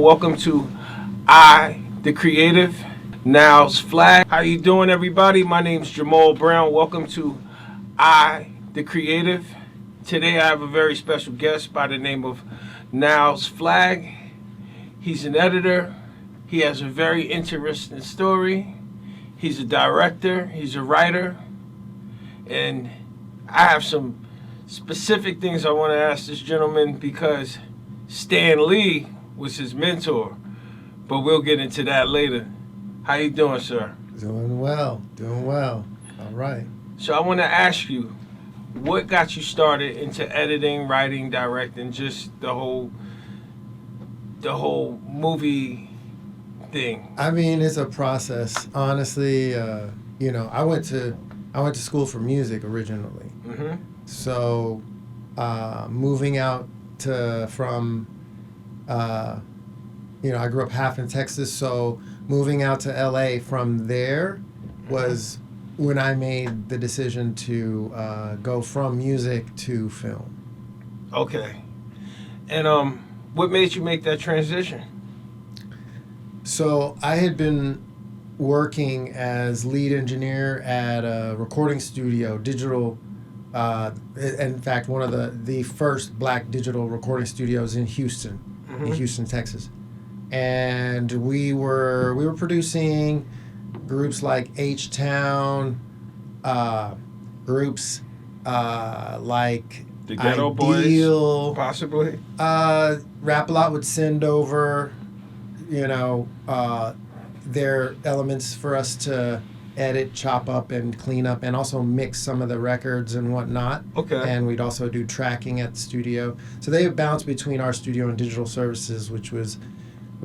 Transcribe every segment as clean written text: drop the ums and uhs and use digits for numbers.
Welcome to I, the Creative, Nyles Flagg. How you doing, everybody? My name's Jamal Brown. Welcome to I, the Creative. Today I have a very special guest by the name of Nyles Flagg. He's an editor. He has a very interesting story. He's a director. He's a writer. And I have some specific things I want to ask this gentleman because Stan Lee was his mentor, but we'll get into that later. How you doing, sir? Doing well. All right. So I want to ask you, what got you started into editing, writing, directing, just the whole movie thing? I mean, it's a process. Honestly, I went to school for music originally. Mm-hmm. So, moving out from I grew up half in Texas, so moving out to LA from there was when I made the decision to go from music to film. Okay. And what made you make that transition? So I had been working as lead engineer at a recording studio, digital. In fact, one of the first black digital recording studios in Houston. Mm-hmm. In Houston, Texas, and we were producing groups like H-Town, groups like The Ghetto Ideal, Boys, possibly. Rap a Lot would send over, their elements for us to edit, chop up, and clean up, and also mix some of the records and whatnot. Okay. And we'd also do tracking at the studio. So they bounced between our studio and Digital Services, which was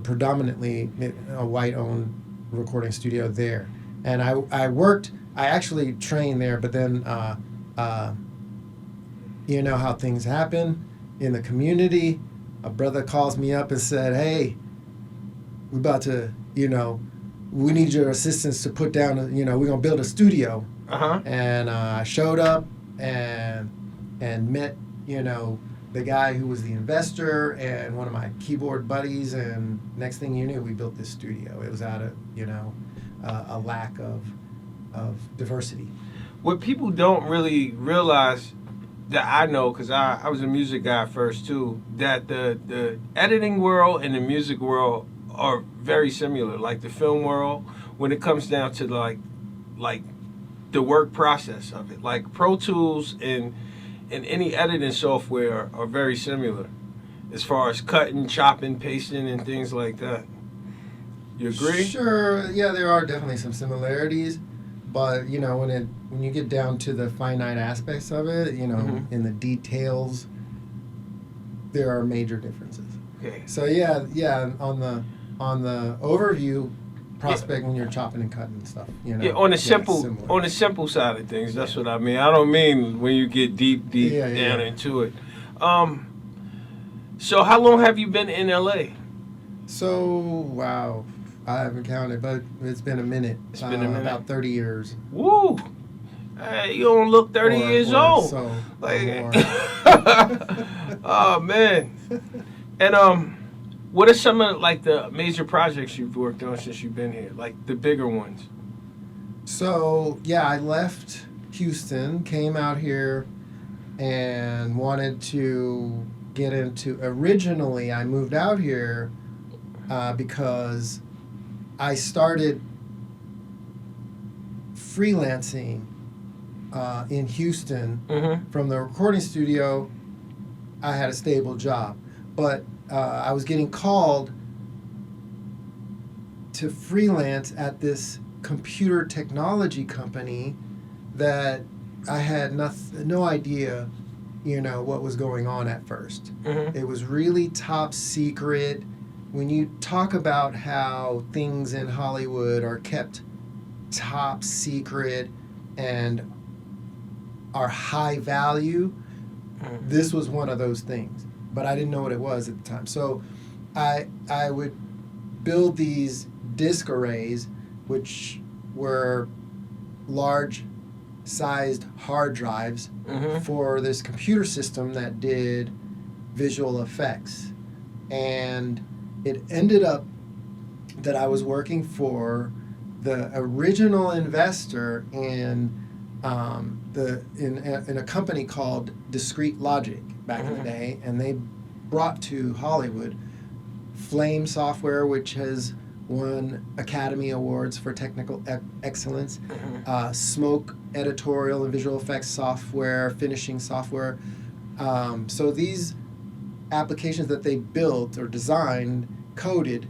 predominantly a white-owned recording studio there. And I actually trained there, but then, you know how things happen in the community. A brother calls me up and said, "Hey, we're about to, we need your assistance to put down, we're going to build a studio." Uh-huh. And I showed up and met, the guy who was the investor and one of my keyboard buddies. And next thing you knew, we built this studio. It was out of, a lack of diversity. What people don't really realize that I know, because I was a music guy first too, that the editing world and the music world are very similar. Like the film world, when it comes down to like the work process of it, like Pro Tools and any editing software are very similar as far as cutting, chopping, pasting, and things like that. You agree? Sure. Yeah, there are definitely some similarities, but when you get down to the finite aspects of it, Mm-hmm. in the details, there are major differences. Okay. So yeah, on the overview prospect, when you're chopping and cutting and stuff, Yeah, on the simple side of things, that's what I mean. I don't mean when you get deep down into it. So how long have you been in LA? So wow, I haven't counted, but it's been a minute. It's been a minute. About 30 years. Woo! Hey, you don't look 30 years old. So, Oh man. And what are some of the major projects you've worked on since you've been here? Like the bigger ones? So yeah, I left Houston, came out here, and wanted to get into. Originally, I moved out here because I started freelancing in Houston. Mm-hmm. From the recording studio. I had a stable job, but I was getting called to freelance at this computer technology company that I had no idea, what was going on at first. Mm-hmm. It was really top secret. When you talk about how things in Hollywood are kept top secret and are high value, this was one of those things. But I didn't know what it was at the time. So I would build these disk arrays, which were large-sized hard drives for this computer system that did visual effects. And it ended up that I was working for the original investor in in a company called Discrete Logic back in the day, and they brought to Hollywood Flame Software, which has won Academy Awards for technical excellence, Smoke editorial and visual effects software, finishing software. So these applications that they built or designed, coded,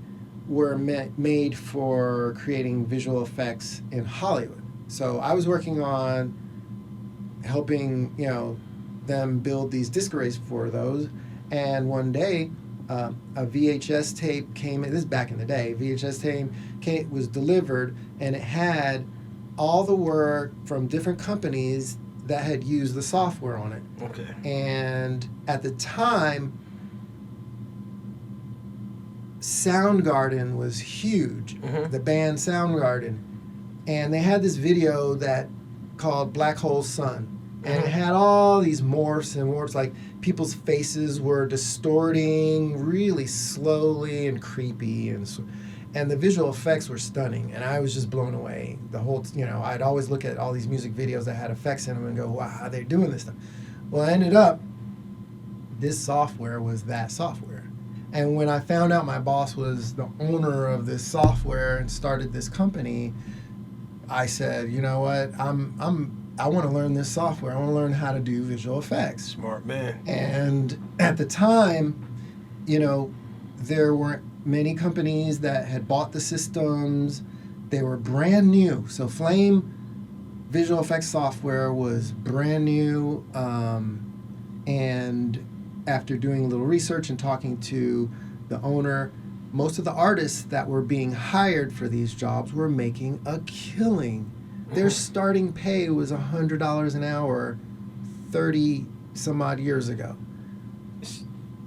were made for creating visual effects in Hollywood. So I was working on helping, them build these disc arrays for those. And one day, a VHS tape came in. This is back in the day. VHS tape was delivered, and it had all the work from different companies that had used the software on it. Okay. And at the time, Soundgarden was huge, the band Soundgarden. And they had this video that called Black Hole Sun. And it had all these morphs and warps, like people's faces were distorting really slowly and creepy. And the visual effects were stunning. And I was just blown away. The whole, I'd always look at all these music videos that had effects in them and go, wow, they're doing this stuff. Well, I ended up, this software was that software. And when I found out my boss was the owner of this software and started this company, I said, you know what, I want to learn this software. I want to learn how to do visual effects. Smart man. And at the time, there weren't many companies that had bought the systems. They were brand new. So Flame visual effects software was brand new. And after doing a little research and talking to the owner, most of the artists that were being hired for these jobs were making a killing. Their starting pay was $100 an hour 30 some odd years ago.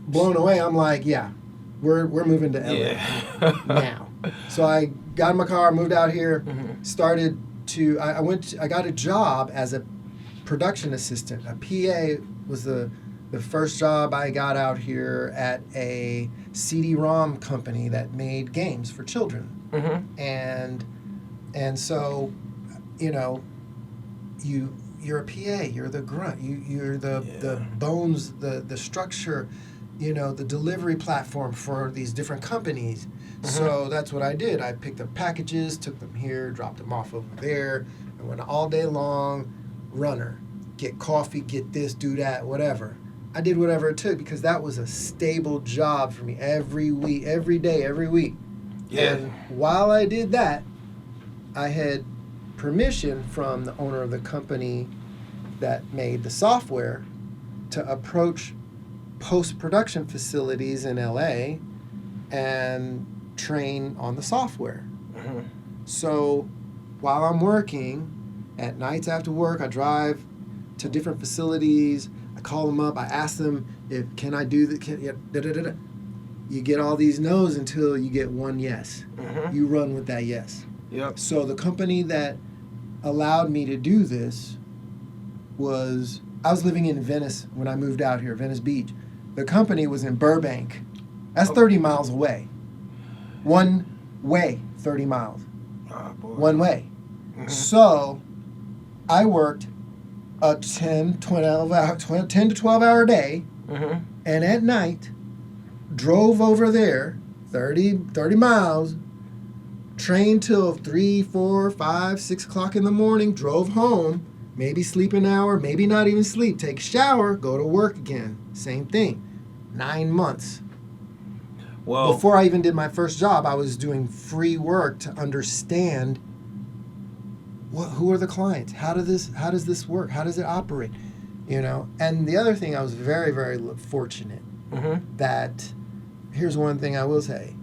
Blown away. I'm like, yeah, we're moving to LA now. So I got in my car, moved out here, started to, I got a job as a production assistant. A PA was the first job I got out here at a CD-ROM company that made games for children. And so, you're a PA, you're the grunt, you're the bones, the structure, the delivery platform for these different companies. So that's what I did. I picked up packages, took them here, dropped them off over there, and went all day long, runner, get coffee, get this, do that, whatever. I did whatever it took because that was a stable job for me every week, every day, every week. Yeah. And while I did that, I had permission from the owner of the company that made the software to approach post-production facilities in LA and train on the software. So while I'm working, at nights after work, I drive to different facilities. I call them up. I ask them, can I do that? You get all these no's until you get one yes. You run with that yes. Yep. So the company that allowed me to do this I was living in Venice when I moved out here, Venice Beach. The company was in Burbank. That's 30 miles away. One way, 30 miles. Oh, boy. One way. So I worked a 10 to 12 hour day, and at night drove over there 30 miles, trained till 3, 4, 5, 6 o'clock in the morning, drove home, maybe sleep an hour, maybe not even sleep, take a shower, go to work again. Same thing. 9 months. Well, before I even did my first job, I was doing free work to understand who are the clients? How does this work? How does it operate? And the other thing, I was very, very fortunate that, here's one thing I will say,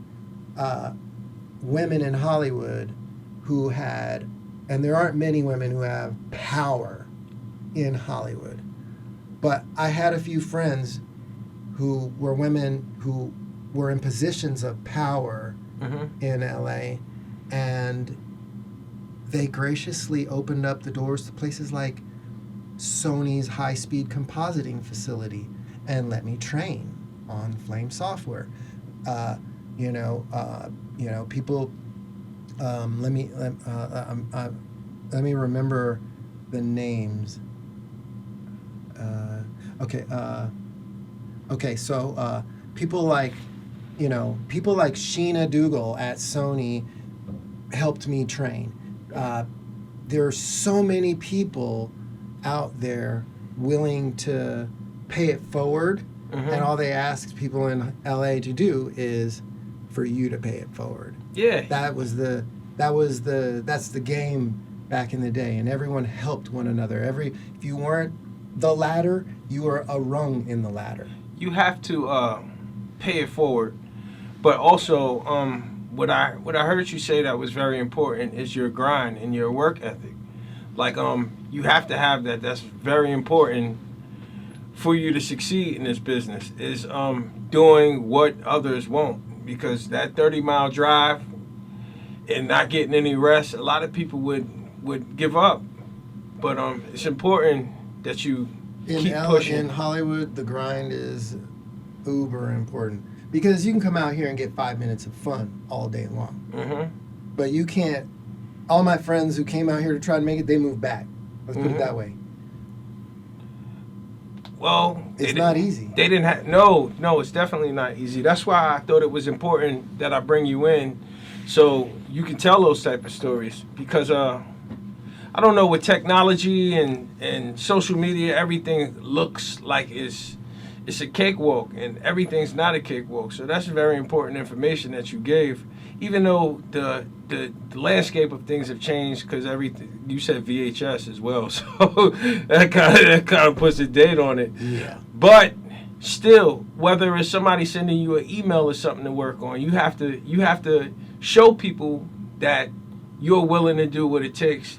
women in Hollywood who had, and there aren't many women who have power in Hollywood, but I had a few friends who were women who were in positions of power in LA, and they graciously opened up the doors to places like Sony's high-speed compositing facility and let me train on Flame software. People. Let me remember the names. Okay. Okay. So people like Sheena Dougal at Sony helped me train. There are so many people out there willing to pay it forward, and all they ask people in LA to do is for you to pay it forward. Yeah. That's the game back in the day, and everyone helped one another. If you weren't the ladder, you were a rung in the ladder. You have to pay it forward, but also what I heard you say that was very important is your grind and your work ethic. Like you have to have that. That's very important for you to succeed in this business. Is doing what others won't, because that 30-mile drive and not getting any rest, a lot of people would give up. But it's important that you keep pushing. In Hollywood, the grind is uber important, because you can come out here and get 5 minutes of fun all day long. Mm-hmm. But you can't. All my friends who came out here to try to make it, they moved back. Let's put it that way. Well, it's not easy. They didn't have no. It's definitely not easy. That's why I thought it was important that I bring you in, so you can tell those type of stories. Because I don't know, with technology and social media, everything looks like it's a cakewalk, and everything's not a cakewalk. So that's very important information that you gave. Even though the landscape of things have changed, because everything, you said VHS as well, so that kind of puts a date on it. Yeah. But still, whether it's somebody sending you an email or something to work on, you have to show people that you're willing to do what it takes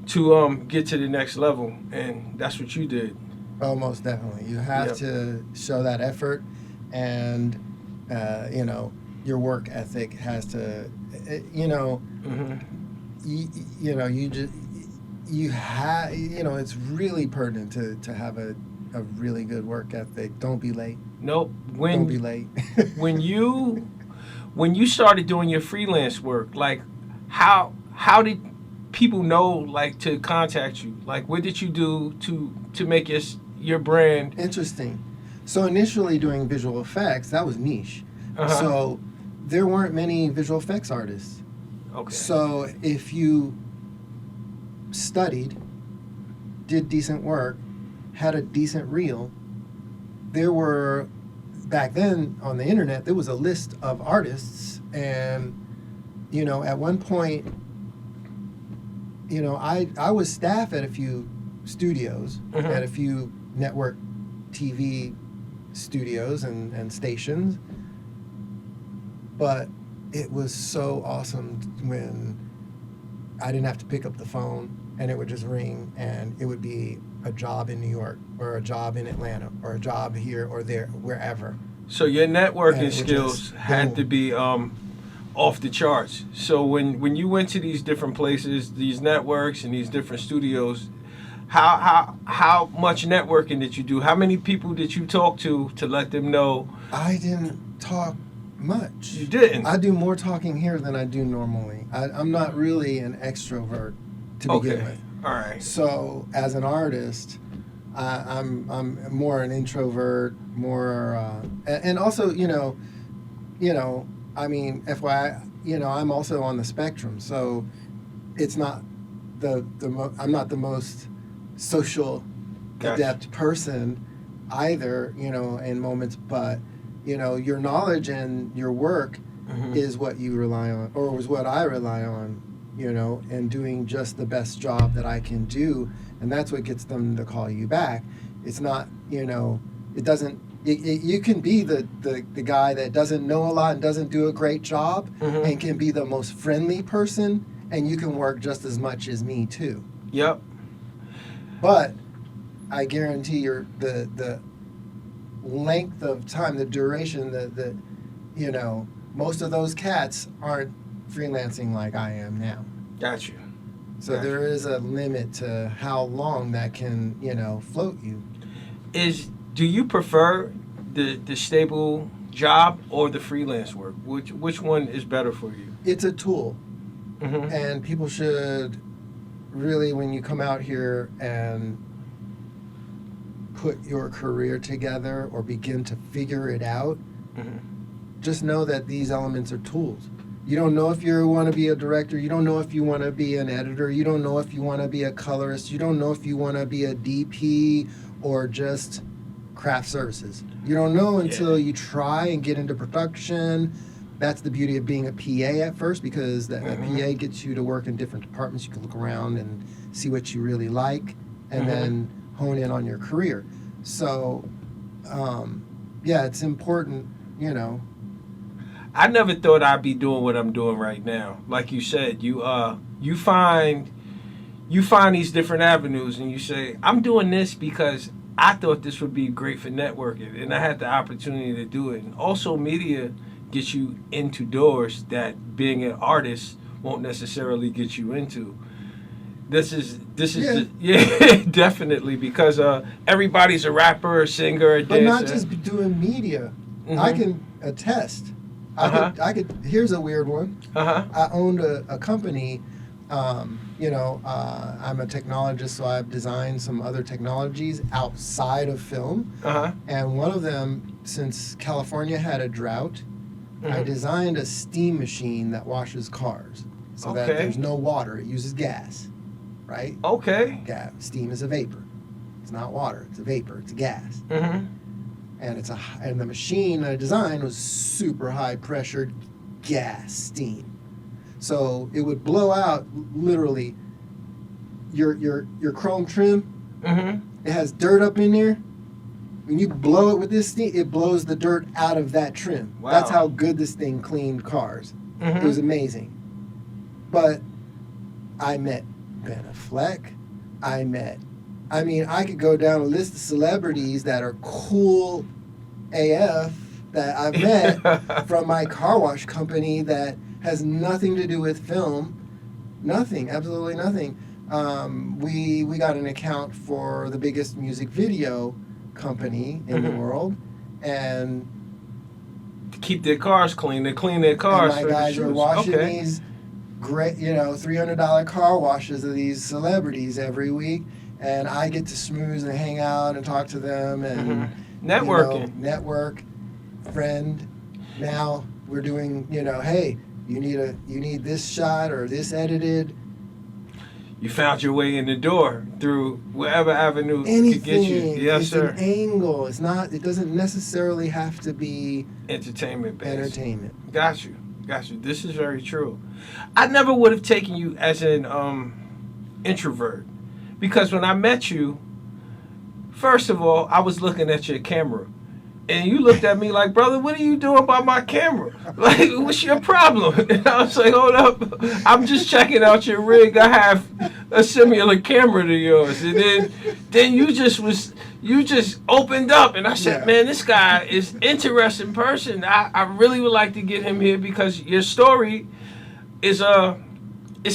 to get to the next level, and that's what you did. Oh, most definitely. You have to show that effort, and your work ethic has to, it's really pertinent to have a really good work ethic. Don't be late. Nope. Don't be late. when you started doing your freelance work, like how did people know, like, to contact you? Like, what did you do to make your brand? Interesting. So initially doing visual effects, that was niche. So there weren't many visual effects artists. Okay. So if you studied, did decent work, had a decent reel, there were, back then on the internet, there was a list of artists, and at one point, I was staff at a few studios, at a few network TV studios and stations. But it was so awesome when I didn't have to pick up the phone, and it would just ring, and it would be a job in New York, or a job in Atlanta, or a job here or there, wherever. So your networking skills had to be off the charts. So when you went to these different places, these networks and these different studios, how much networking did you do? How many people did you talk to let them know? I didn't talk much. You didn't? I do more talking here than I do normally. I'm not really an extrovert to begin with. All right. So as an artist, I'm more an introvert, more, and also, I mean, FYI, I'm also on the spectrum. So it's not I'm not the most social adept person either, in moments, but your knowledge and your work is what you rely on, or was what I rely on, and doing just the best job that I can do, and that's what gets them to call you back. It's not, it doesn't. You can be the guy that doesn't know a lot and doesn't do a great job, and can be the most friendly person, and you can work just as much as me too. Yep. But I guarantee the length of time, the duration, most of those cats aren't freelancing like I am now. Got you. So there is a limit to how long that can, float you. Do you prefer the stable job or the freelance work? Which one is better for you? It's a tool. Mm-hmm. And people should really, when you come out here and put your career together or begin to figure it out, Mm-hmm. just know that these elements are tools. You don't know if you want to be a director. You don't know if you want to be an editor. You don't know if you want to be a colorist. You don't know if you want to be a DP or just craft services. You don't know until you try and get into production. That's the beauty of being a PA at first, because a PA gets you to work in different departments. You can look around and see what you really like and then hone in on your career. So, it's important, I never thought I'd be doing what I'm doing right now. Like you said, you find these different avenues and you say, I'm doing this because I thought this would be great for networking, and I had the opportunity to do it. And also media gets you into doors that being an artist won't necessarily get you into. This is definitely, because everybody's a rapper, a singer, a dancer. But not just doing media. Mm-hmm. I can attest. I could. Here's a weird one. I owned a company. I'm a technologist, so I've designed some other technologies outside of film. And one of them, since California had a drought, I designed a steam machine that washes cars, so that there's no water. It uses gas, right? Okay. Gas. Steam is a vapor. It's not water. It's a vapor. It's a gas. And the machine I designed was super high pressured gas steam. So it would blow out literally your chrome trim. It has dirt up in there. When you blow it with this steam, it blows the dirt out of that trim. Wow. That's how good this thing cleaned cars. It was amazing. But I met Ben Affleck. I could go down a list of celebrities that are cool AF that I've met from my car wash company that has nothing to do with film. Nothing, absolutely nothing. We got an account for the biggest music video company in the world, and to keep their cars clean, they clean their cars. And my guys are washing these great, $300 car washes of these celebrities every week, and I get to schmooze and hang out and talk to them and networking, network, friend. Now we're doing, hey, you need this shot or this edited. You found your way in the door through whatever avenue could get you. Yes, it's sir. An angle. It doesn't necessarily have to be entertainment based. Entertainment. Got you. This is very true. I never would have taken you as an introvert, because when I met you, first of all, I was looking at your camera. And you looked at me like, brother, what are you doing by my camera? Like, what's your problem? And I was like, hold up. I'm just checking out your rig. I have a similar camera to yours. And then you just opened up. And I said, man, this guy is an interesting person. I really would like to get him here, because your story is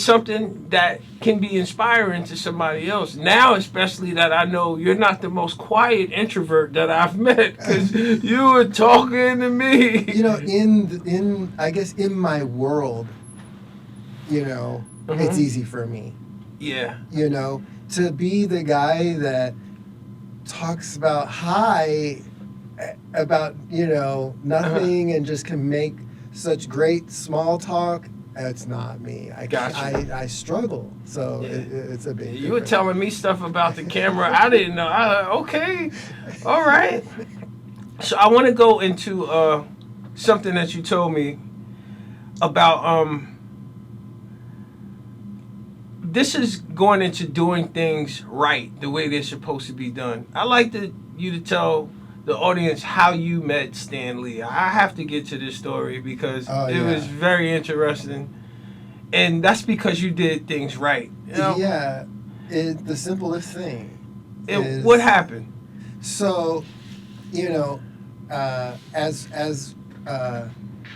something that can be inspiring to somebody else. Now, especially that I know you're not the most quiet introvert that I've met, because you were talking to me. I guess in my world, it's easy for me. Yeah. To be the guy that talks about nothing and just can make such great small talk. That's not me. I struggle, so it's a big. You were telling me stuff about the camera I didn't know. Okay, all right. So I want to go into something that you told me about. This is going into doing things right, the way they're supposed to be done. I like you to tell the audience how you met Stan Lee. I have to get to this story because it was very interesting, and that's because you did things right. Yeah, the simplest thing. What happened? So, as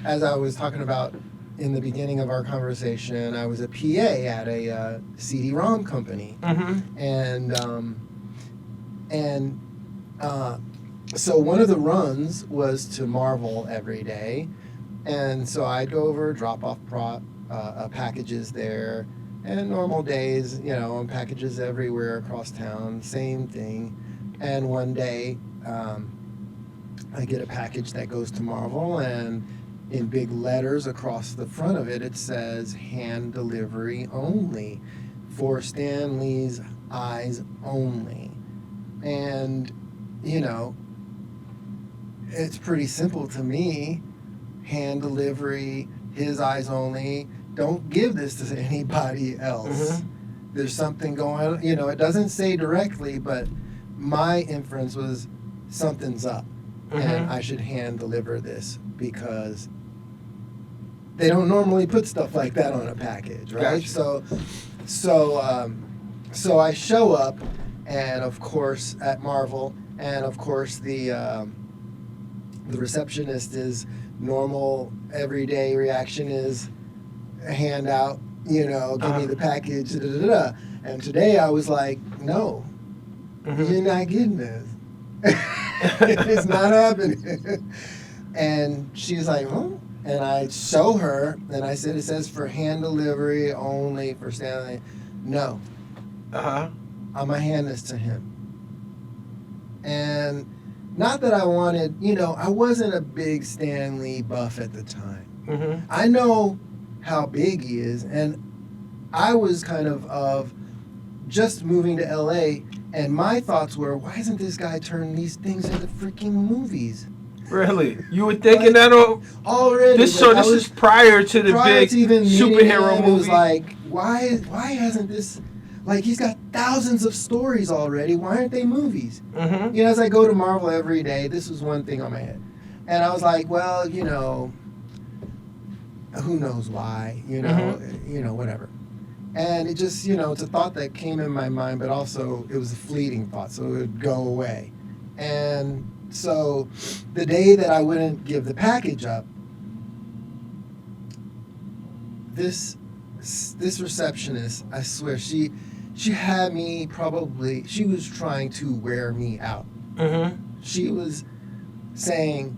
I was talking about in the beginning of our conversation, I was a PA at a CD-ROM company, and so one of the runs was to Marvel every day, and so I'd go over, drop off packages there, and normal days, packages everywhere across town, same thing. And one day, I get a package that goes to Marvel, and in big letters across the front of it, it says hand delivery only for Stan Lee's eyes only. And, it's pretty simple to me. Hand delivery, his eyes only. Don't give this to anybody else. Mm-hmm. There's something going on. It doesn't say directly, but my inference was something's up. Mm-hmm. And I should hand deliver this because they don't normally put stuff like that on a package, right? Gotcha. So I show up, and of course at Marvel, and of course the receptionist is normal, everyday reaction is hand out, give me the package, da, da, da, da. And today I was like, no, you're not getting this. It's not happening. And she's like, huh? And I show her, and I said, it says for hand delivery only for Stanley. No. I'm going to hand this to him. And not that I wanted, I wasn't a big Stan Lee buff at the time. Mm-hmm. I know how big he is, and I was kind of just moving to LA, and my thoughts were, why isn't this guy turning these things into freaking movies? Really? You were thinking that already? This is prior to the big superhero movie. It was like, why hasn't this? Like, he's got thousands of stories already. Why aren't they movies? Mm-hmm. As I go to Marvel every day, this was one thing on my head, and I was like, well, who knows why? Whatever. And it just, it's a thought that came in my mind, but also it was a fleeting thought, so it would go away. And so the day that I wouldn't give the package up, this receptionist, I swear, she had me she was trying to wear me out. Mm-hmm. She was saying,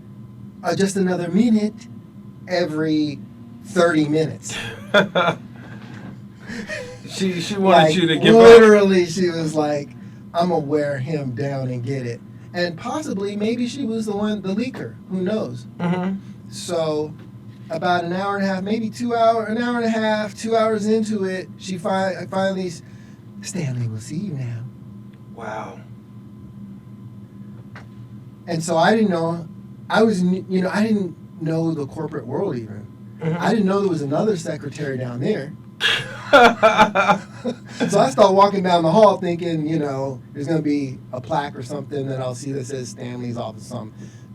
just another minute every 30 minutes. She wanted you to give literally, up. She was like, I'm going to wear him down and get it. And possibly, maybe she was the leaker. Who knows? Mm-hmm. So about an hour and a half, maybe 2 hours, an hour and a half, 2 hours into it, she finally, Stanley, we'll see you now. Wow. And so I didn't know, I didn't know the corporate world even. Mm-hmm. I didn't know there was another secretary down there. So I start walking down the hall thinking, there's going to be a plaque or something that I'll see that says Stanley's office.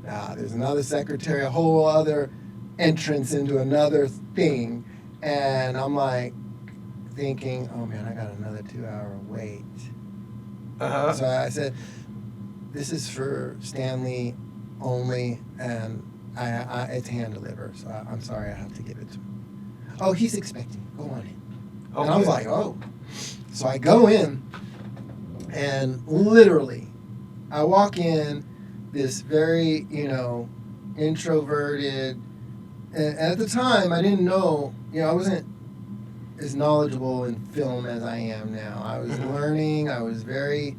There's another secretary, a whole other entrance into another thing. And I'm like thinking, oh man, I got another 2 hour wait. Uh-huh. So I said, this is for Stanley only, and it's hand delivered. So I'm sorry, I have to give it to him. Oh, he's expecting. Go on in. Okay. And I was like, oh. So I go in, and literally, I walk in, this very, introverted, and at the time, I didn't know, I wasn't as knowledgeable in film as I am now. I was learning, I was very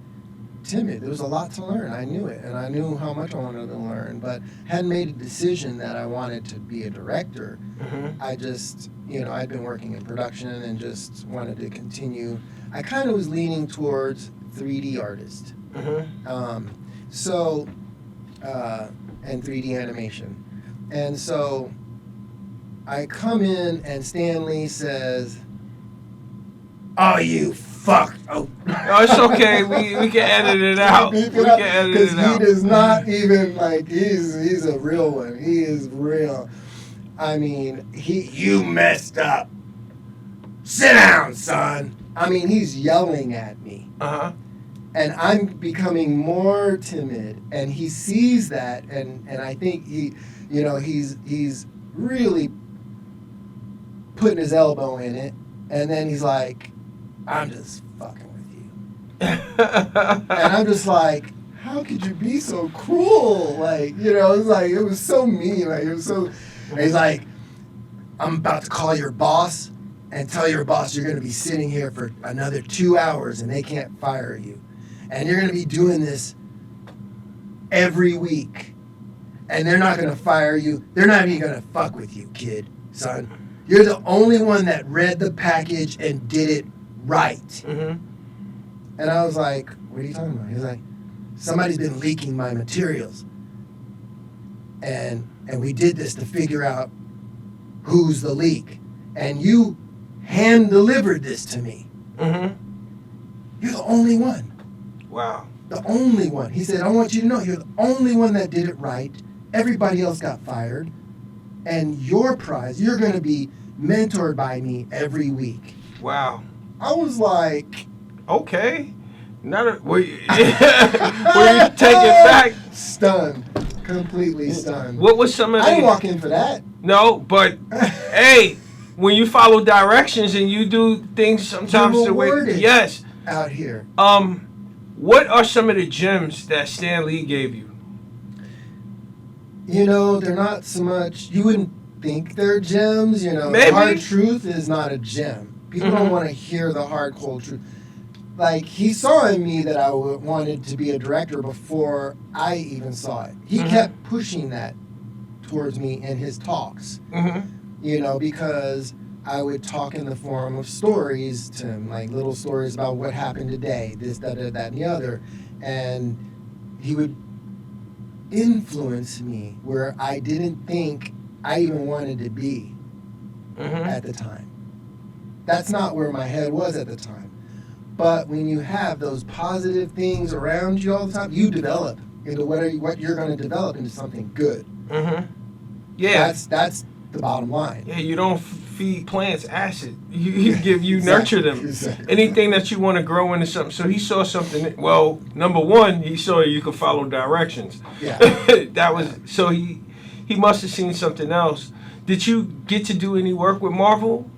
timid. There was a lot to learn. I knew it, and I knew how much I wanted to learn, but hadn't made a decision that I wanted to be a director. Mm-hmm. I just, I'd been working in production and just wanted to continue. I kind of was leaning towards 3D artist. Mm-hmm. And 3D animation. And so I come in, and Stan Lee says, "Oh, you fuck!" Oh, it's okay. We can edit it out. We can edit it out. He does not even he's a real one. He is real. I mean, you messed up. Sit down, son. I mean, he's yelling at me. Uh-huh. And I'm becoming more timid, and he sees that, and I think he's really putting his elbow in it, and then he's like, I'm just fucking with you. And I'm just like, how how could you be so cruel? Like, you know, it was so mean. Like, it was so. And he's like, I'm about to call your boss and tell your boss you're going to be sitting here for another 2 hours and they can't fire you. And you're going to be doing this every week. And they're not going to fire you. They're not even going to fuck with you, kid, son. You're the only one that read the package and did it right. Mm-hmm. And I was like, what are you talking about? He was like, somebody's been leaking my materials. And we did this to figure out who's the leak. And you hand-delivered this to me. Mm-hmm. You're the only one. Wow. The only one. He said, I want you to know you're the only one that did it right. Everybody else got fired. And your prize, you're going to be mentored by me every week. Wow. I was like... Okay. Were you taken back? Stunned. Completely stunned. What was some of the... I didn't walk in for that. No, but, hey, when you follow directions and you do things sometimes You're the way... rewarded. Yes. Out here. What are some of the gems that Stan Lee gave you? You know, they're not so much... You wouldn't think they're gems, you know. Maybe. The hard truth is not a gem. People Mm-hmm. don't want to hear the hard, cold truth. Like, he saw in me that I wanted to be a director before I even saw it. He Mm-hmm. kept pushing that towards me in his talks. Mm-hmm. You know, because I would talk in the form of stories to him, like little stories about what happened today, this, that, that, and the other. And he would influence me where I didn't think I even wanted to be at the time. That's not where my head was at the time. But when you have those positive things around you all the time, you develop into what you're going to develop into something good. Mm-hmm. Yeah. That's the bottom line. Yeah, you don't feed plants acid. You nurture them. Exactly. Anything that you want to grow into something. So he saw something. Well, number one, he saw you could follow directions. Yeah. That was so he must have seen something else. Did you get to do any work with Marvel?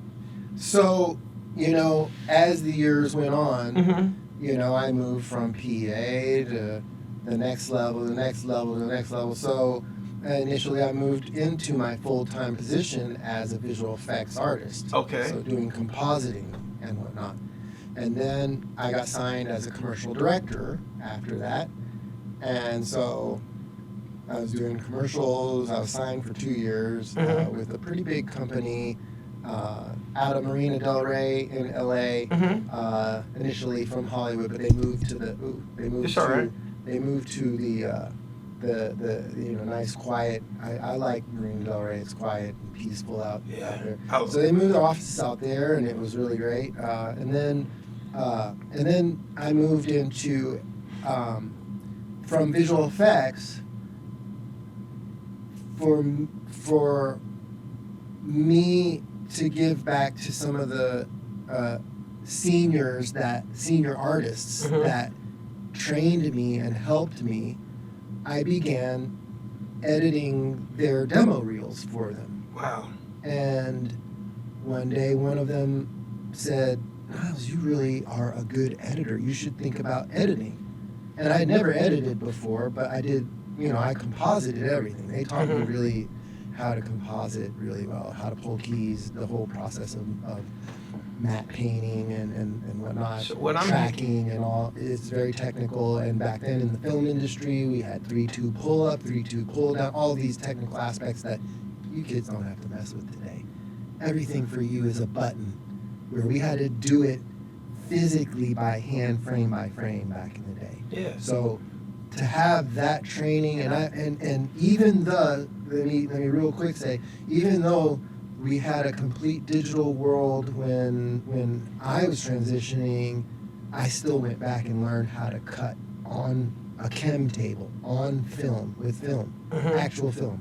So, you know, as the years went on, Mm-hmm. you know, I moved from PA to the next level, the next level, the next level. So initially I moved into my full-time position as a visual effects artist. Okay. So doing compositing and whatnot. And then I got signed as a commercial director after that. And so I was doing commercials. I was signed for 2 years Mm-hmm. with a pretty big company out of Marina Del Rey in LA. Mm-hmm. Initially from Hollywood, but they moved to the nice quiet. I like Marina Del Rey. It's quiet and peaceful out there. Oh. So they moved their offices out there, and it was really great. And then I moved into from visual effects for me to give back to some of the senior artists Mm-hmm. that trained me and helped me. I began editing their demo reels for them. Wow. And one day one of them said, Nyles, you really are a good editor. You should think about editing. And I had never edited before, but I did, you know, I composited everything. They taught me really how to composite really well, how to pull keys, the whole process of matte painting and whatnot, So what tracking and all. It's very technical. And back then in the film industry, we had 3-2 pull up, 3-2 pull down, all these technical aspects that you kids don't have to mess with today. Everything for you is a button, where we had to do it physically by hand, frame by frame back in the day. Yeah. So to have that training, and even let me real quick say, even though we had a complete digital world when I was transitioning, I still went back and learned how to cut on a chem table, on film, with film, actual film.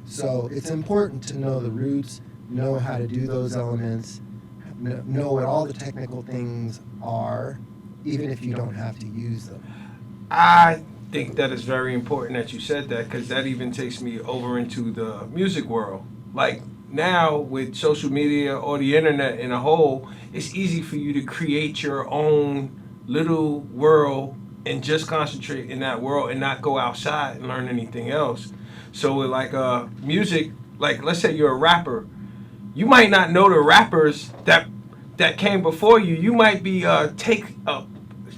So it's important to know the roots, know how to do those elements, know what all the technical things are, even if you don't have to use them. I think that is very important that you said that, because that even takes me over into the music world. Like now with social media or the internet in a whole, it's easy for you to create your own little world and just concentrate in that world and not go outside and learn anything else. So with like music, like let's say you're a rapper, you might not know the rappers that came before you. You might be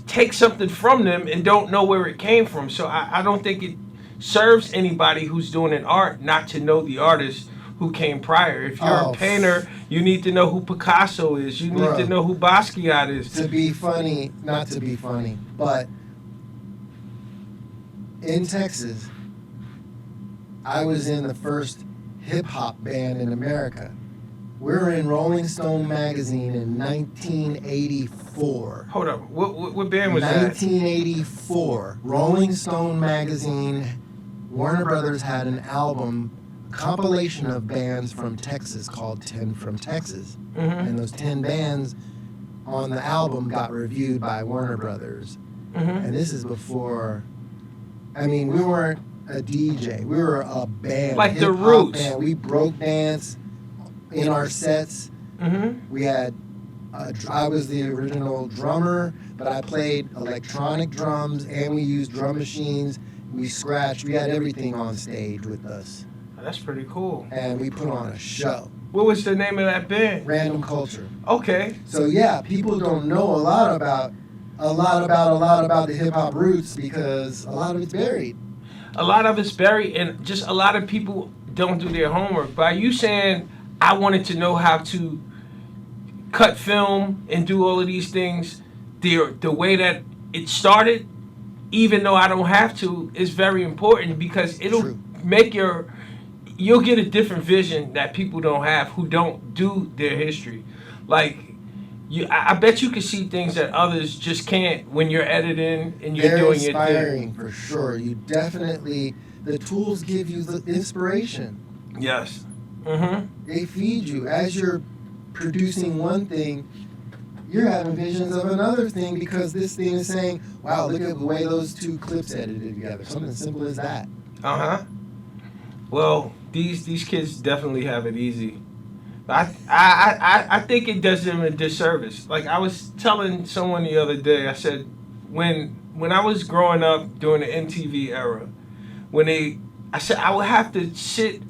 take something from them and don't know where it came from. So I don't think it serves anybody who's doing an art not to know the artist who came prior. If you're a painter, you need to know who Picasso is. You need to know who Basquiat is. To be funny, not to be funny, but in Texas, I was in the first hip-hop band in America. We were in Rolling Stone magazine in 1984. Hold up. What band was 1984. Rolling Stone magazine. Warner Brothers had an album, a compilation of bands from Texas called 10 from Texas. Mm-hmm. And those 10 bands on the album got reviewed by Warner Brothers. Mm-hmm. And this is before, I mean, we weren't a DJ. We were a band. Like the Roots. Band. We broke dance in our sets. Mm-hmm. We had, I was the original drummer, but I played electronic drums and we used drum machines. We scratched. We had everything on stage with us. That's pretty cool. And we put on a show. What was the name of that band? Random Culture. Okay. So yeah, people don't know a lot about the hip hop roots because a lot of it's buried. A lot of it's buried, and just a lot of people don't do their homework. By you saying I wanted to know how to cut film and do all of these things, the way that it started, even though I don't have to, is very important because it'll make you'll get a different vision that people don't have who don't do their history. Like, I bet you can see things that others just can't when you're editing and you're doing your thing. Very inspiring, for sure. You definitely, the tools give you the inspiration. Yes. Mm-hmm. They feed you. As you're producing one thing, you're having visions of another thing because this thing is saying, wow, look at the way those two clips edited together. Something simple as that. Uh-huh. Well, these kids definitely have it easy. I think it does them a disservice. Like I was telling someone the other day, I said, when I was growing up during the MTV era, I said I would have to sit.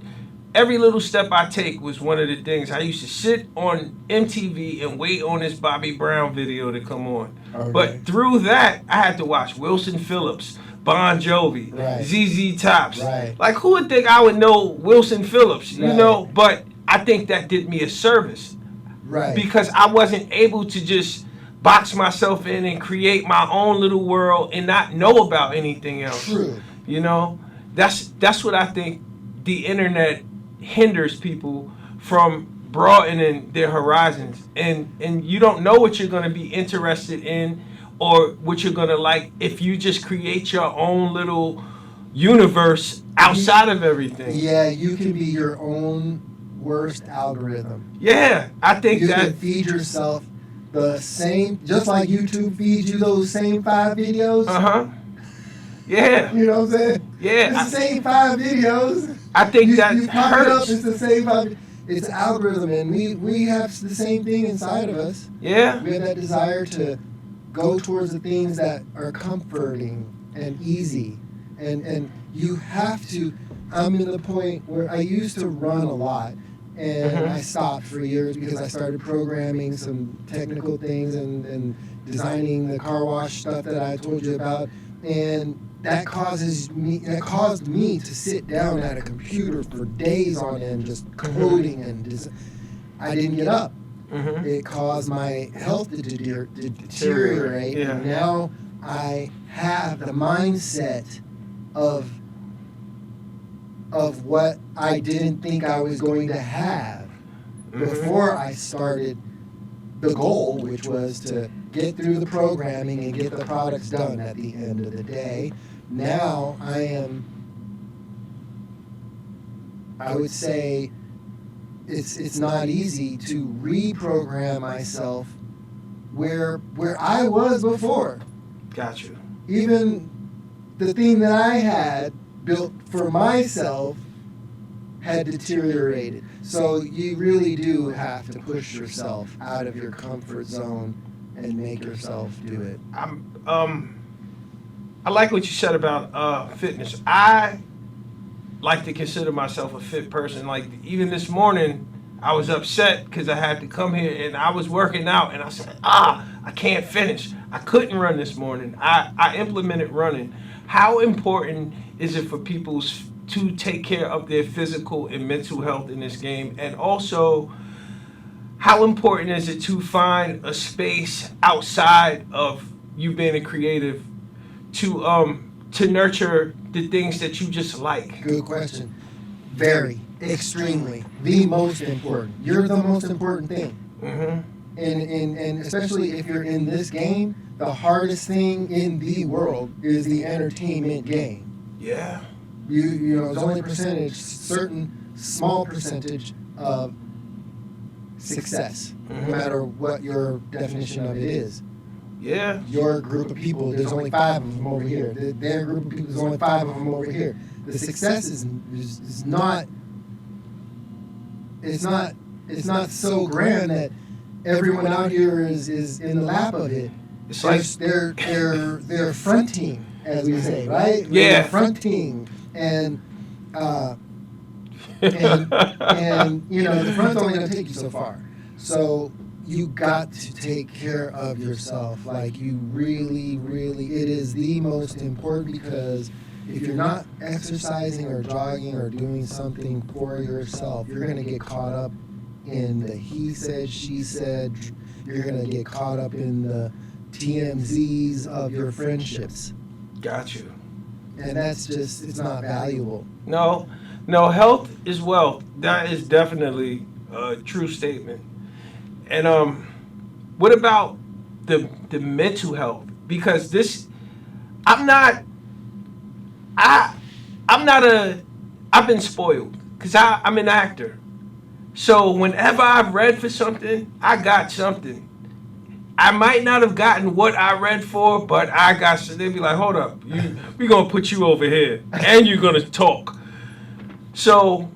Every little step I take was one of the things. I used to sit on MTV and wait on this Bobby Brown video to come on. Okay. But through that, I had to watch Wilson Phillips, Bon Jovi, right. ZZ Tops. Right. Like, who would think I would know Wilson Phillips, you know? But I think that did me a service. Right. Because I wasn't able to just box myself in and create my own little world and not know about anything else. True. You know? That's what I think the internet hinders people from broadening their horizons, and you don't know what you're going to be interested in or what you're going to like if you just create your own little universe outside of everything. Yeah, you can be your own worst algorithm. Yeah, I think you that can feed yourself the same, just like YouTube feeds you those same 5 videos. Yeah. You know what I'm saying? Yeah. It's the same 5 videos. I think that you pop hurts. it up, it's the same 5. It's algorithm, and we have the same thing inside of us. Yeah. We have that desire to go towards the things that are comforting and easy. And you have to, I'm in the point where I used to run a lot, and I stopped for years because I started programming some technical things and designing the car wash stuff that I told you about. And that caused me to sit down at a computer for days on end just coding and I didn't get up. It caused my health to deteriorate. Yeah. And now I have the mindset of what I didn't think I was going to have before I started the goal, which was to get through the programming and get the products done at the end of the day. Now I would say it's not easy to reprogram myself where I was before. Got you. Even the thing that I had built for myself had deteriorated. So you really do have to push yourself out of your comfort zone and make yourself do it. I like what you said about fitness. I like to consider myself a fit person. Like even this morning, I was upset because I had to come here and I was working out and I said, I can't finish. I couldn't run this morning. I implemented running. How important is it for people to take care of their physical and mental health in this game? And also, how important is it to find a space outside of you being a creative to nurture the things that you just like? Good question. Very, extremely, the most important. You're the most important thing. Mm-hmm. And especially if you're in this game, the hardest thing in the world is the entertainment game. Yeah. You know, there's only certain small percentage of success, no matter what your definition of it is. Yeah. Your group of people, there's only 5 of them over here. Their group of people, there's only 5 of them over here. The success is not. It's not so grand that everyone out here is in the lap of it. It's like they're fronting, as we say, right? Yeah. They're fronting and you know, the front's only going to take you so far. So you got to take care of yourself. Like you really, it is the most important, because if you're not exercising or jogging or doing something for yourself, you're going to get caught up in the he said, she said. You're going to get caught up in the TMZs of your friendships. Got you. And that's just, it's not valuable. No, health is wealth. That is definitely a true statement. And what about the mental health? Because I've been spoiled because I'm an actor. So whenever I've read for something, I got something. I might not have gotten what I read for, but I got. So they'd be like, "Hold up, we're gonna put you over here, and you're gonna talk." So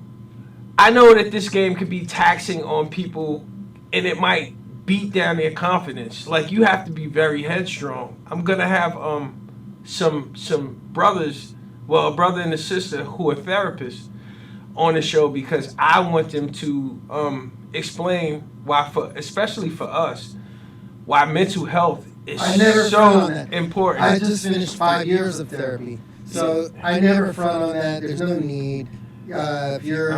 I know that this game could be taxing on people, and it might beat down their confidence. Like you have to be very headstrong. I'm gonna have some brothers, well, a brother and a sister who are therapists on the show, because I want them to explain why, especially for us, why mental health is so important. I just finished 5 years of therapy, so I never front on that. There's no need. If you're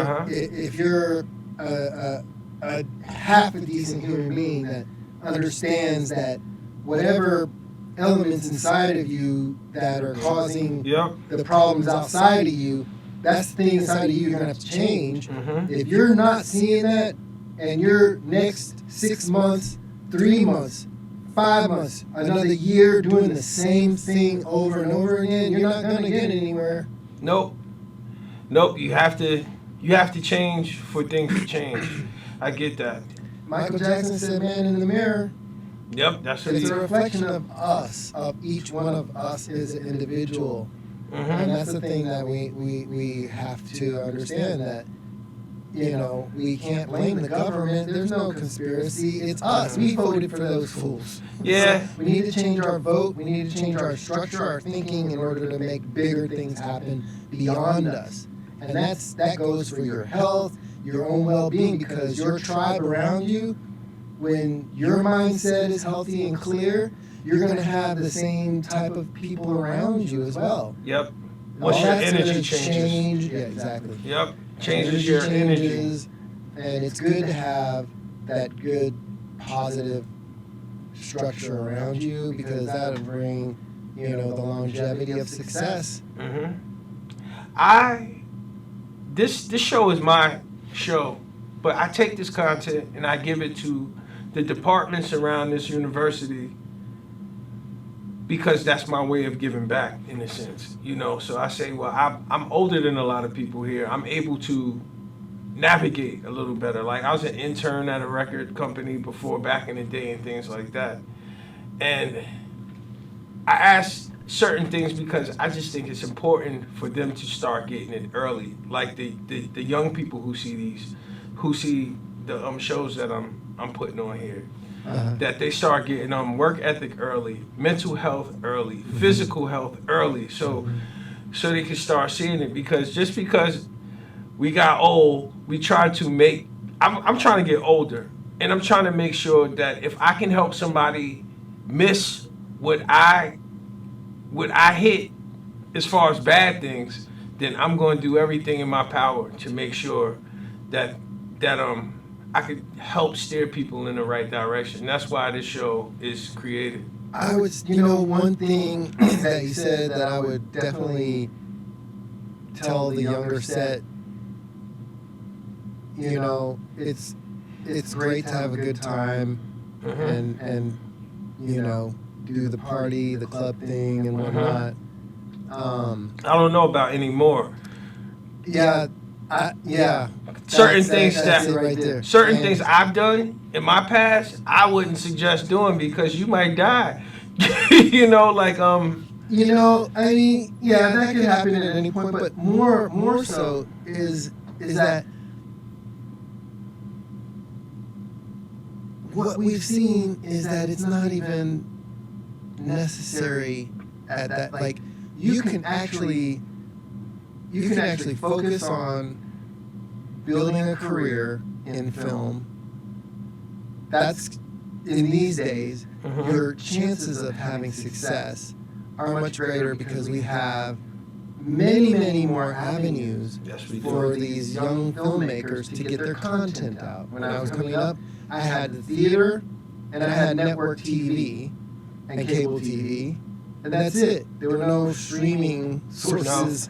a half a decent human being that understands that whatever elements inside of you that are causing the problems outside of you, that's the thing inside of you you're going to have to change. Mm-hmm. If you're not seeing that, and you're next 6 months, 3 months, 5 months, another year doing the same thing over and over again, you're not going to get anywhere. Nope. You have to change for things to change. I get that. Michael Jackson said, "Man in the mirror." Yep, that's what It's a reflection of us, of each one of us as an individual. Mm-hmm. And that's the thing that we have to understand, that, you know, we can't blame the government. There's no conspiracy. It's us. We voted for those fools. Yeah. So we need to change our vote. We need to change our structure, our thinking, in order to make bigger things happen beyond us. And that goes for your health, your own well-being, because your tribe around you, when your mindset is healthy and clear, you're going to have the same type of people around you as well. Yep. Once your energy changes. Yeah, exactly. Yep. Changes your energy. And it's good to have that good, positive structure around you, because that'll bring, you know, the longevity of success. Mm-hmm. This show is my show, but I take this content and I give it to the departments around this university, because that's my way of giving back, in a sense, you know. So I say, well, I'm older than a lot of people here. I'm able to navigate a little better. Like I was an intern at a record company before, back in the day, and things like that. And I asked certain things because I just think it's important for them to start getting it early. Like the young people who see the shows that I'm putting on here. that they start getting work ethic early, mental health early, physical health early, so they can start seeing it. Because just because we got old, we try to make. I'm trying to get older, and I'm trying to make sure that if I can help somebody miss what I hit as far as bad things, then I'm going to do everything in my power to make sure that I could help steer people in the right direction. That's why this show is created. I was, one thing that you said that I would definitely tell the younger set, it's great to have a good time and do the party, the club thing and whatnot. I don't know about anymore. Yeah. Certain things right things I've done in my past, I wouldn't suggest doing because you might die. Like I mean, that could happen at any point, but more so is that what we've seen is that it's not even necessary at that. Like, you can actually focus on building a career in film. That's, in these days, your chances of having success are much greater because we have many, many more avenues for these young filmmakers to get their content out. When I was coming up, I had the theater, and I had network TV and cable TV, and that's it. There were no streaming sources.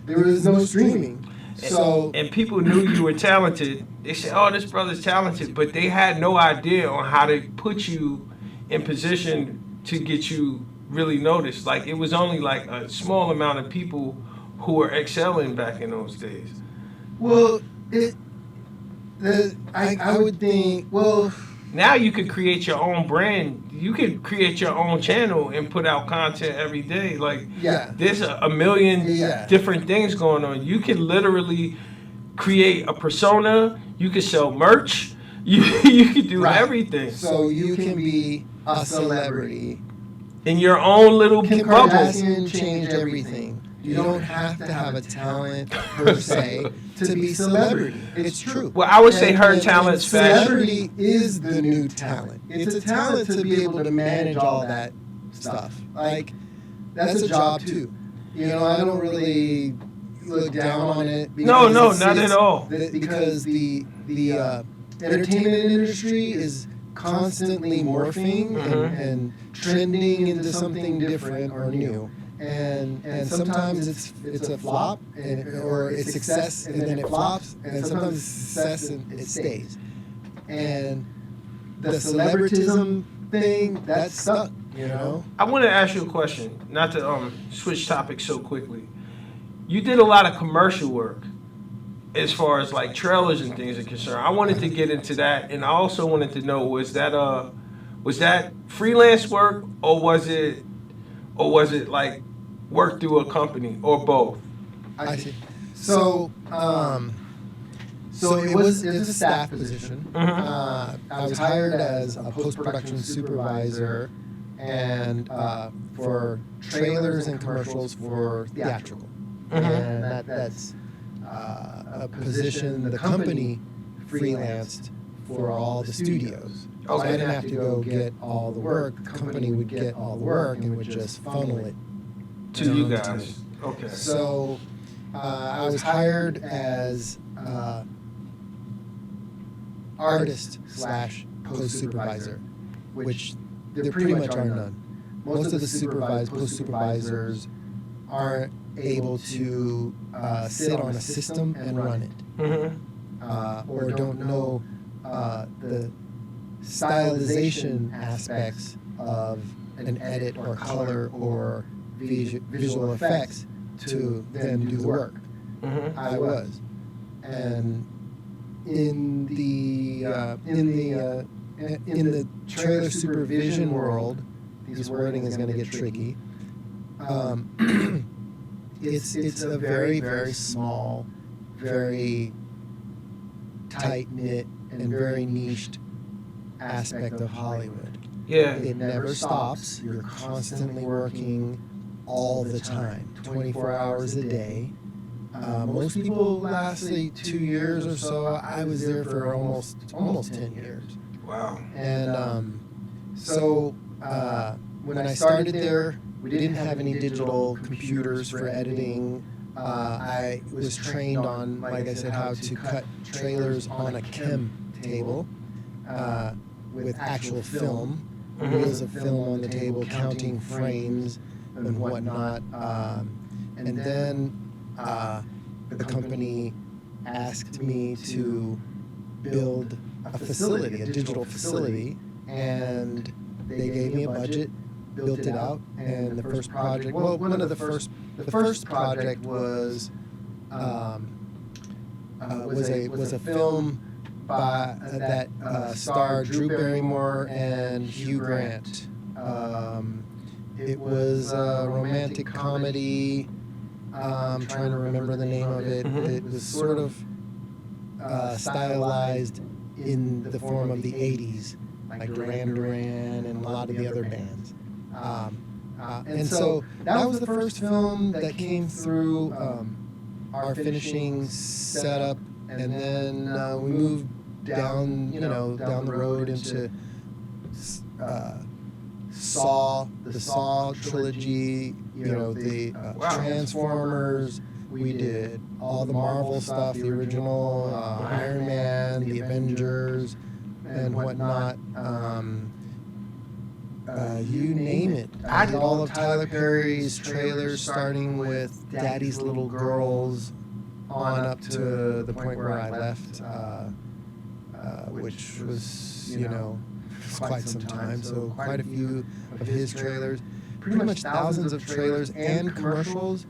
There was no streaming. And people knew you were talented. They said, "Oh, this brother's talented," but they had no idea on how to put you in position to get you really noticed. Like, it was only like a small amount of people who were excelling back in those days. Well, I would think, now you could create your own brand. You could create your own channel and put out content every day. Like, there's a million different things going on. You can literally create a persona. You can sell merch. You can do everything. So you can be a celebrity in your own little Kim bubble. Kardashian changed everything. You don't have to have a talent per se to be celebrity. It's true. Well, I would say her talent's fashion. Celebrity is the new talent. It's a talent to be able to manage all that stuff. Like, that's a job too. I don't really look down on it. No, not at all. Because the entertainment industry is constantly morphing and trending into something different or new. And sometimes it's a flop or it's success and then it flops, and sometimes it's success and it stays. And the celebritism thing, that's stuck, I want to ask you a question, not to switch topics so quickly. You did a lot of commercial work as far as like trailers and things are concerned. I wanted to get into that, and I also wanted to know, was that freelance work or was it like work through a company or both? I see. So it was a staff position. I was hired as a post-production supervisor and for trailers and commercials for theatrical. And that's a position the company freelanced for all the studios. So I didn't have to go get all the work. The company would get all the work and would just funnel it to you guys. Okay. So I was hired as artist / post supervisor, which there pretty much are none. Most of the post supervisors aren't able to sit on a system and run it, or don't know the stylization aspects of an edit or color or visual effects to then do the work. I was, and in the trailer supervision world, this wording is going to get tricky. It's a very, very small, very tight knit, and very niched aspect of Hollywood. Yeah. It never stops. You're constantly working all the time, 24 hours a day. Most people last like 2 years or so. I was there for almost 10 years. Wow. And so when I started there, we didn't have any digital computers for editing. I was trained on, like I said, how to cut trailers on a chem table with actual film, reels of film on the table, counting frames and whatnot. And then the company asked me to build a facility, a digital facility, and they gave me a budget, built it out, and the first project, well, the first project was a film that starred Drew Barrymore and Hugh Grant. It was a romantic comedy. I'm trying to remember the name of it. It was sort of stylized in the form of the 80s, like Duran Duran and a lot of the other bands. And so that was the first film that came through our finishing setup, and then we moved down the road into Saw, the Saw trilogy, the Transformers. We did all the Marvel stuff, the original Iron Man, the Avengers, and whatnot. You name it. I did all of Tyler Perry's trailers, starting with Daddy's Little Girls on up to the point where I left, which was, quite some time. So quite a few of his trailers, pretty much thousands of trailers and commercials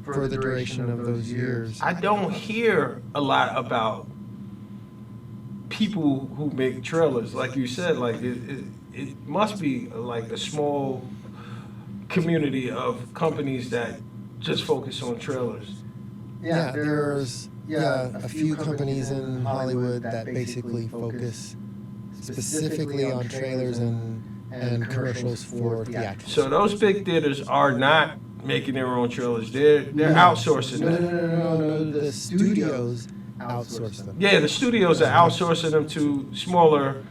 for the duration of those years. I don't hear a lot about people who make trailers, like you said. Like it must be like a small community of companies that just focus on trailers. Yeah, there's a few companies in Hollywood that basically focus specifically on trailers and commercials for theatrics. So those big theaters are not making their own trailers. They're outsourcing them. No. The studios outsource them. Yeah, the studios are outsourcing them to smaller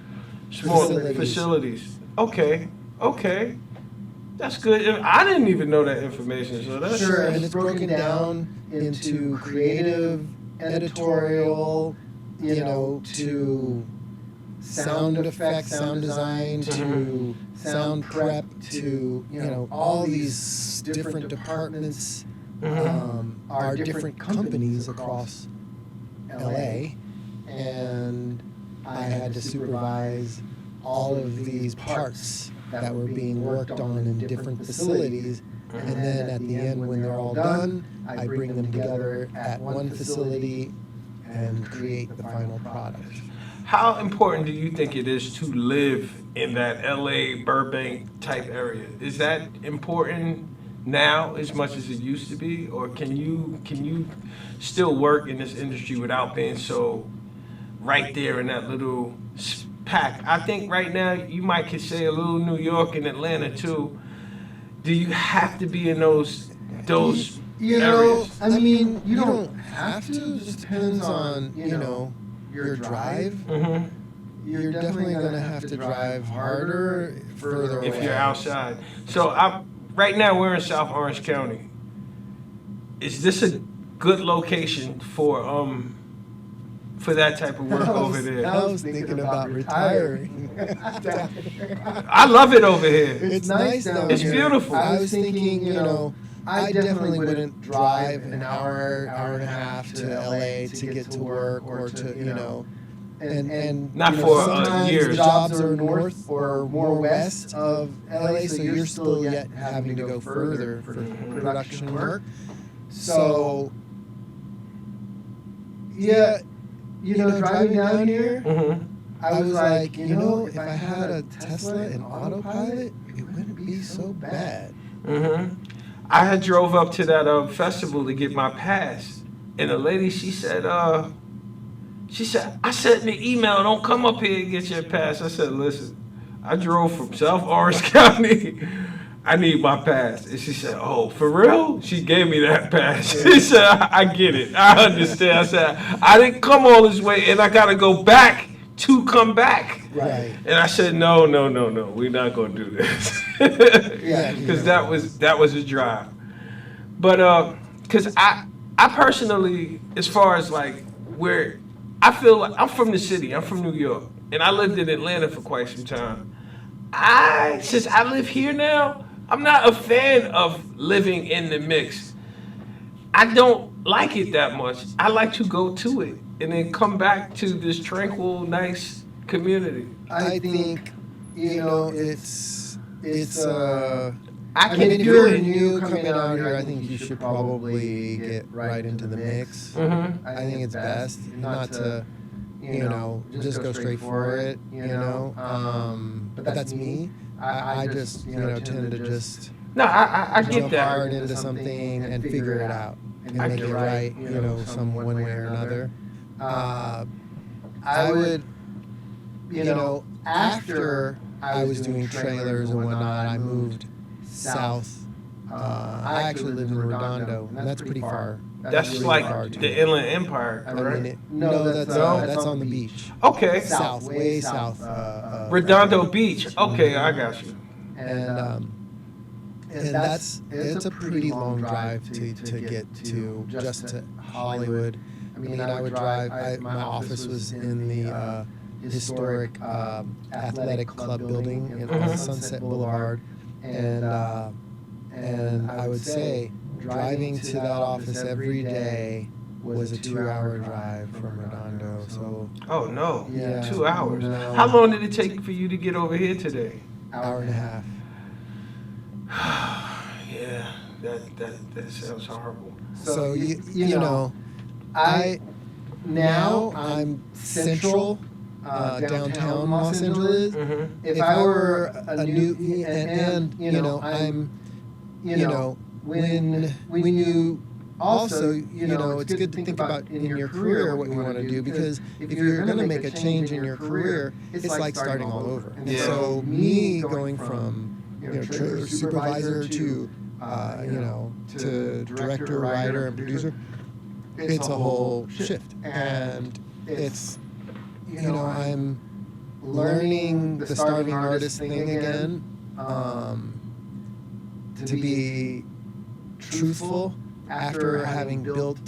facilities. Okay. That's good. I didn't even know that information. So that's sure, and it's broken down into creative, editorial, to sound effects, sound design, to sound prep, to all these different departments are different companies across LA, and I had to supervise all of these parts that were being worked on in different facilities, and then at the end, when they're all done, I bring them together at one facility and create the final product. How important do you think it is to live in that LA Burbank type area? Is that important now as much as it used to be, or can you still work in this industry without being so right there in that little pack? I think right now you might could say a little New York and Atlanta too. Do you have to be in those areas? I mean, you don't have to. It just depends on your drive. Mm-hmm. You're definitely going to have to drive harder, further away. If you're outside. So right now we're in South Orange County. Is this a good location for that type of work over there? I was thinking about retiring. I love it over here. It's nice down It's here. beautiful. I was thinking, I definitely wouldn't drive an hour and a half to LA to get to work or to, and Not for sometimes years. jobs are north or more west of LA, so you're still yet having to go further for production work. So, yeah, driving down here, I was like, if I had a Tesla and autopilot, it wouldn't be so bad. I had drove up to that festival to get my pass, and the lady, she said She said, I said in the email, don't come up here and get your pass. I said, listen, I drove from South Orange County. I need my pass. And she said, oh, for real? She gave me that pass. She said, I get it. I understand. I said, I didn't come all this way and I got to go back to come back. Right. And I said, no, we're not going to do this. Because that was a drive. But, because I personally, as far as like where, I feel like I'm from the city, I'm from New York, and I lived in Atlanta for quite some time. Since I live here now, I'm not a fan of living in the mix. I don't like it that much. I like to go to it and then come back to this tranquil, nice community. I think, it's I if you're new coming out here, I think you should probably get right into the mix. Mm-hmm. I think it's best not to, just go straight for it, But that's me. I just, tend to just No, I get jump that. hard into something and figure it out and make it right, some one way or another. I would, after I was doing trailers and whatnot, I moved south. I actually lived in Redondo, and that's pretty far. That's really like far to the me. Inland Empire, I correct? mean, that's on the beach. Okay. South, way south. Redondo Beach. Okay, I got you. And it's a pretty long drive to get to just to Hollywood. I mean, I would drive. My office was in the historic athletic club building on Sunset Boulevard, and I would say driving to that office every day was a 2-hour drive from Redondo. So Oh no. Yeah. 2 hours. No. How long did it take for you to get over here today? hour and a half. Yeah, that sounds horrible. So I'm central downtown Los Angeles. Mm-hmm. If I were a new I'm when you also it's good to think about in your career what you want to do, because if you're going to make a change in your career, it's like starting all over. And Yeah. so me going from trailer supervisor to to director, writer, and producer, it's a whole shift, and it's I'm learning the starving artist thing again, to be truthful after having built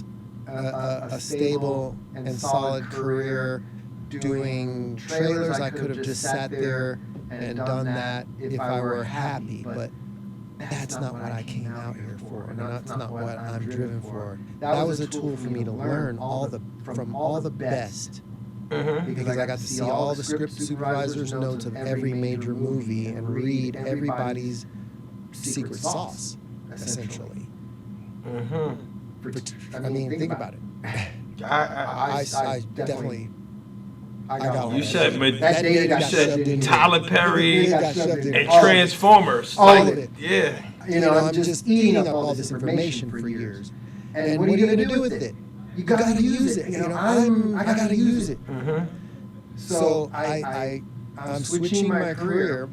a stable and solid career doing trailers. I could have just sat there and done that if I were happy, but that's not what I came out here for, and that's not what I'm driven for. That was a tool for me to learn from all the best, Mm-hmm. because I got to see all the script supervisors' notes of every major movie and read everybody's secret sauce, essentially. Mm-hmm. I mean, think about it. I I definitely. I got all you that said shit. that data you got shoved in said me. Tyler Perry It got shoved in me. and All of it. Transformers. All of it. Yeah. I'm just eating up all this information for years. And what are you going to do with it? You got to use it. I got to use it. Mm-hmm. So I'm switching my career,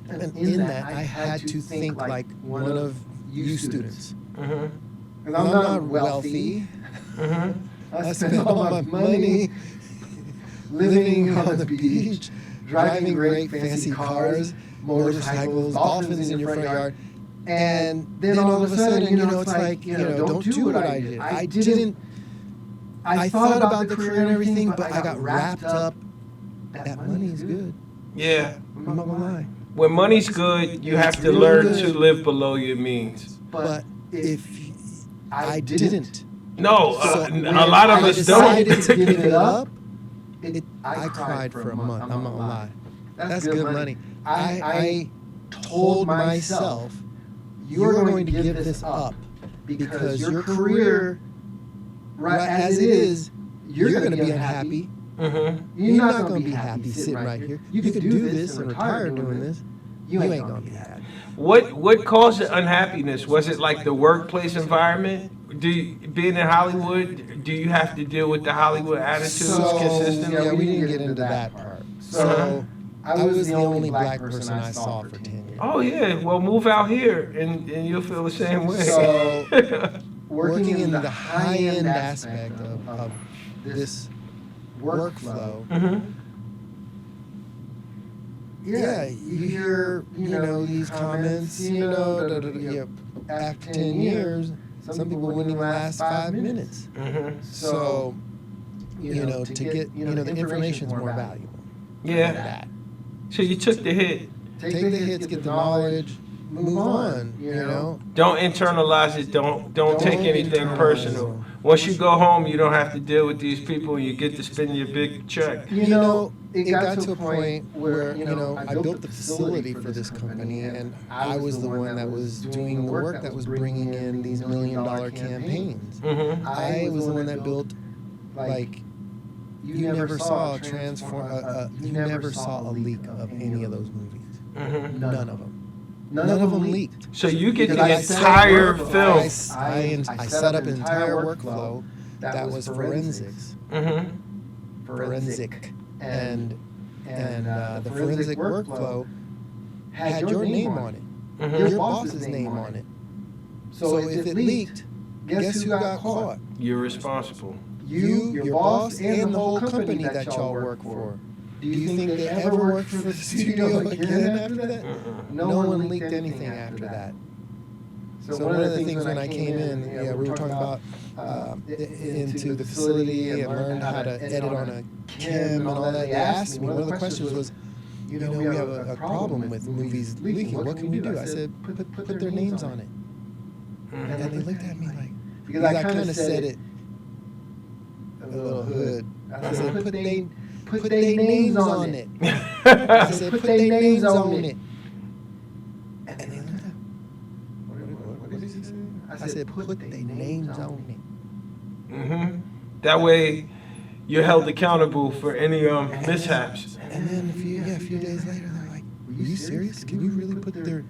and in that I had to think like one of you students. Mm-hmm. And I'm not wealthy. Mm-hmm. I spent all my money living on the beach, driving great fancy cars, motorcycles, dolphins in your front yard. And then all of a sudden, it's like, don't do what I did. I thought about the career and everything, but I got wrapped up. That money is good. Yeah. I'm not gonna lie. When money's good, you have to learn to live below your means. But if I didn't, No, So a lot of I us don't. decided to give it up, I cried for a month. I'm not gonna lie. That's good money. I told myself, you're going to give this up because your career, right as it is, you're going to be unhappy. Mm-hmm. You're not going to be happy sitting right here. You could do this and retire doing this. You ain't going to be happy. What caused the unhappiness? Was it like the workplace environment? being in Hollywood, do you have to deal with the Hollywood attitudes consistently? Yeah, we didn't get into that part. So I was the only black person I saw for 10 years. Oh yeah, well move out here and you'll feel the same way. So working in the high-end aspect of this workflow, yeah, you hear, these comments, after 10 years, some people wouldn't even last 5 minutes. So, to get, the information's more valuable. Yeah. Than that. So you took the hit. Take the hits, get the knowledge, move on, Don't internalize it. Don't take anything personal. Once you go home, you don't have to deal with these people, and you get to spend your big check. It got to a point where, I built the facility for this company, and I was the one that was doing the work that was bringing in these $1 million campaigns. I was the one that built, you never saw you never saw a leak of any of those movies. None of them. None of them leaked. So you get the entire film. I set up an entire workflow that was forensics. Forensic. And the forensic workflow had your name on it. Your boss's name on it. So if it leaked, guess who got caught? You're responsible. You, your boss, and the whole company that y'all work for. Do you think they ever worked for the studio again after that? No one leaked anything after that. So one of the things when I came in, we were talking about into the facility and learned how to edit on a chem and all that. They asked me, one of the questions was, we have a problem with movies leaking. What can we do? I said, put their names on it. And they looked at me like, because I kind of said it a little hood. I said, put their names on it. I said, put their names on it. And they looked at me. What did he say? I said, put their names on it. That way, you're held accountable for any mishaps. And then a few days later, they're like, "Are you serious? Can you really put their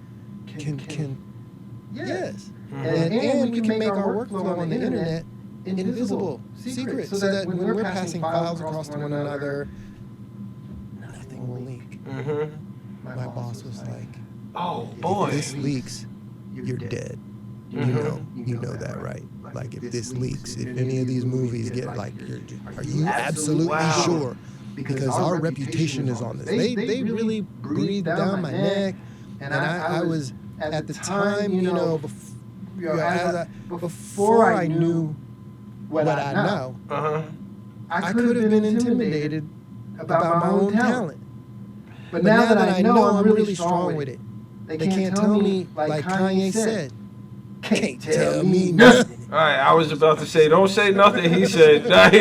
Yes. And we can make our workflow on the internet invisible, secret, so that when we're passing files across to one another, nothing will leak." My boss was like, "Oh boy, if this leaks, you're dead. You know that, right? Like if this leaks, if any of these movies get are you absolutely sure? Because our reputation is on this." They really breathed down my neck, and I was at the time, before I knew what I know, I could have been intimidated about my own talent. But now that I know I'm really strong with it, they can't tell me, like Kanye said, can't tell me nothing. All right, I was about to say, don't say nothing. He said, That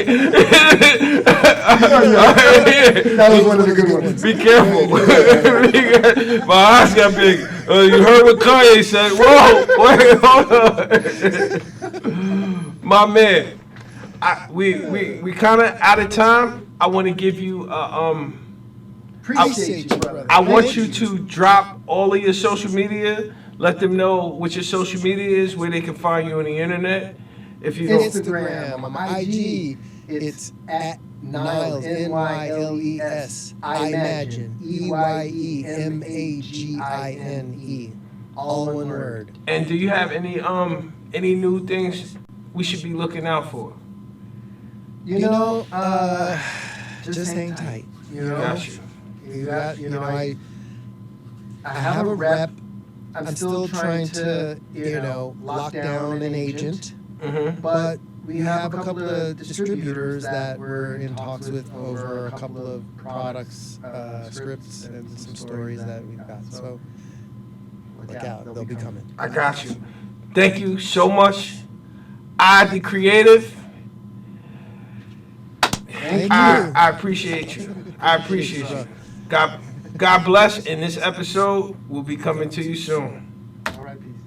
was one of the good ones. Be careful. My eyes got big. You heard what Kanye said. Whoa, wait, hold on. My man, we kind of out of time. I want to give you Appreciate you, brother. I want you to drop all of your social media. Let them know what your social media is, where they can find you on the internet. If you don't, Instagram, on my IG, it's at Nyles, Nyles, I imagine, EYEMAGINE, all one word. And do you have any new things we should be looking out for? Just hang tight. Got you. I have a rep. I'm still trying to, lock down an agent, but we have a couple of distributors that we're in talks with over a couple of products, scripts, and some stories that we've got. So look out, they'll be coming. I got you. Thank you so much. The creative. Thank you. I appreciate you. I appreciate you. God bless. And this episode will be coming to you soon. All right, peace.